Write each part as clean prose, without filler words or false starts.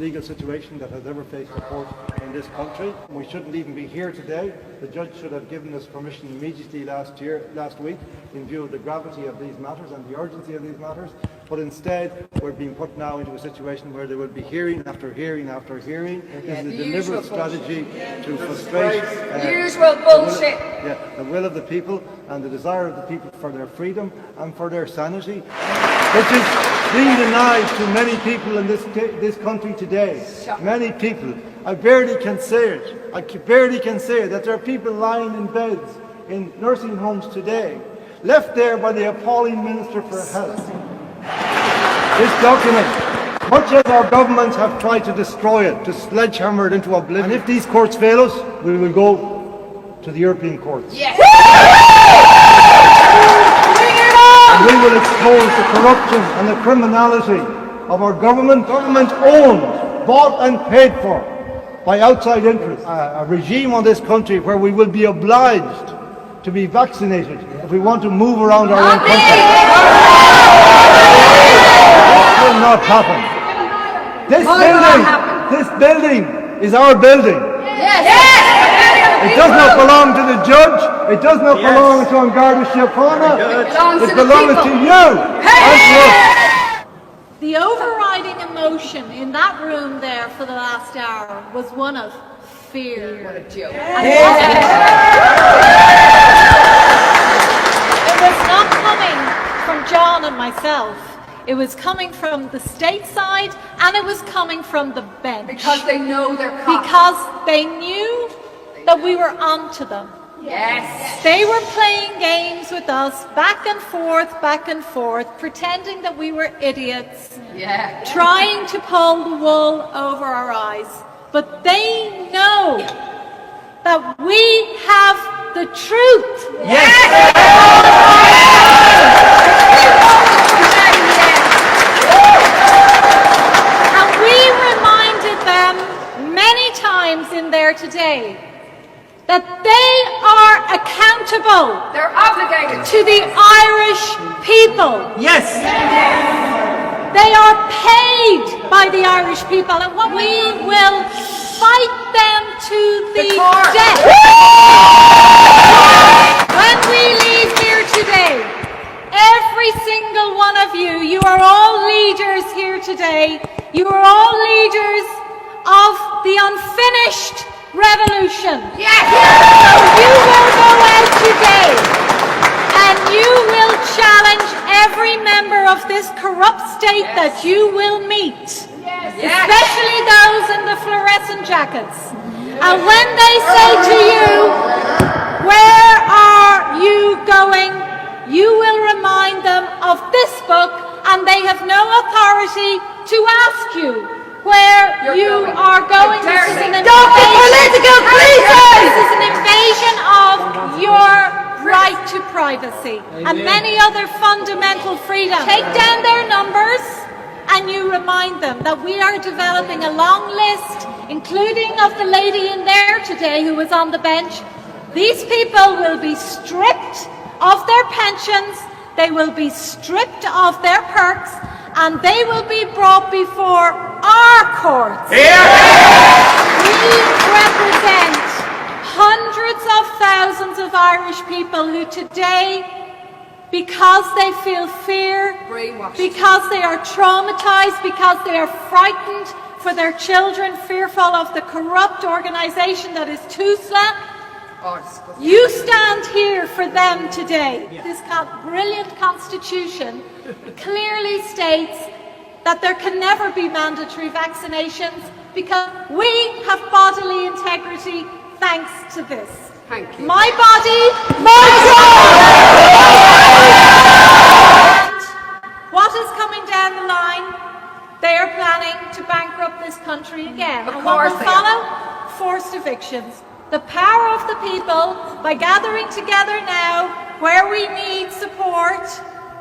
legal situation that has ever faced a court in this country. We shouldn't even be here today. The judge should have given us permission immediately last week, in view of the gravity of these matters and the urgency of these matters. But instead, we're being put now into a situation where there will be hearing after hearing after hearing. This is a deliberate strategy to frustrate the will of the people and the desire of the people for their freedom and for their sanity, which is being denied to many people in this country today. Many people. I barely can say it. That there are people lying in beds in nursing homes today, left there by the appalling Minister for Health. This document, much as our governments have tried to destroy it, to sledgehammer it into oblivion, and if these courts fail us, we will go to the European courts. Yes. And we will expose the corruption and the criminality of our government owned, bought and paid for by outside interests. A regime on this country where we will be obliged to be vaccinated if we want to move around our own country. This will not happen. This building is our building. It does not belong to the judge. It does not belong to An Garda Síochána. It belongs to you and to us. The overriding emotion in that room there for the last hour was one of fear. What a joke. It was not coming from John and myself. It was coming from the state side, and it was coming from the bench. Because they know they're caught. Because they knew that we were onto them. Yes. They were playing games with us, back and forth, pretending that we were idiots, trying to pull the wool over our eyes. But they know that we have the truth. And we reminded them many times in there today that they are accountable. They're obligated to the Irish people. Yes. They are paid by the Irish people, and what we will fight them to the death. When we leave here today, every single one of you, you are all leaders here today. You are all leaders of the unfinished revolution. Yes. So you will go out today and you will challenge every member of this corrupt state that you will meet, especially those in the fluorescent jackets. And when they say to you, "Where are you going?" you will remind them of this book, and they have no authority to ask you where you are going. This is an invasion of your right to privacy and many other fundamental freedoms. Take down their numbers and you remind them that we are developing a long list, including of the lady in there today who was on the bench. These people will be stripped of their pensions, they will be stripped of their perks, and they will be brought before our courts. We represent hundreds of thousands of Irish people who today, because they feel fear, because they are traumatized, because they are frightened for their children, fearful of the corrupt organisation that is TUSLA, you stand here for them today. This brilliant constitution clearly states that there can never be mandatory vaccinations because we have bodily integrity thanks to this. Thank you. My body, my choice! And what is coming down the line? They are planning to bankrupt this country again. Of and course what will they follow? Forced evictions. The power of the people, by gathering together now where we need support,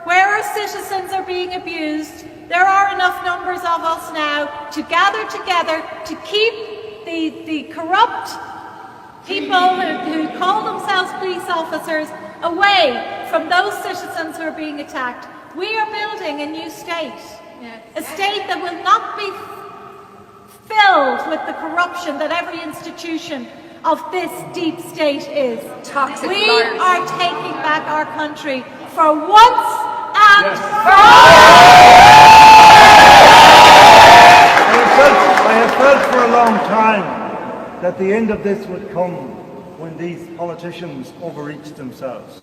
where our citizens are being abused, there are enough numbers of us now to gather together to keep the corrupt people who call themselves police officers away from those citizens who are being attacked. We are building a new state, a state that will not be filled with the corruption that every institution of this deep state is. Toxic we liars. are taking back our country for once and for all. I have felt for a long time that the end of this would come when these politicians overreach themselves.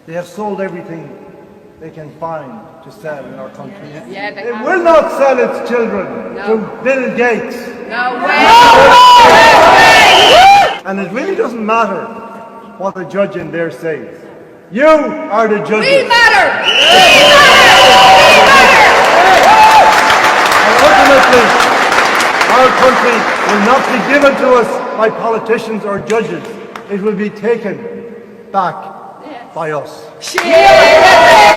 They have sold everything they can find to sell in our country. Yeah, they It have. will not sell its children No. to Bill Gates. No way. And it really doesn't matter what the judge in there says. You are the judges. We matter. And ultimately, our country will not be given to us by politicians or judges. It will be taken back by us. Yeah.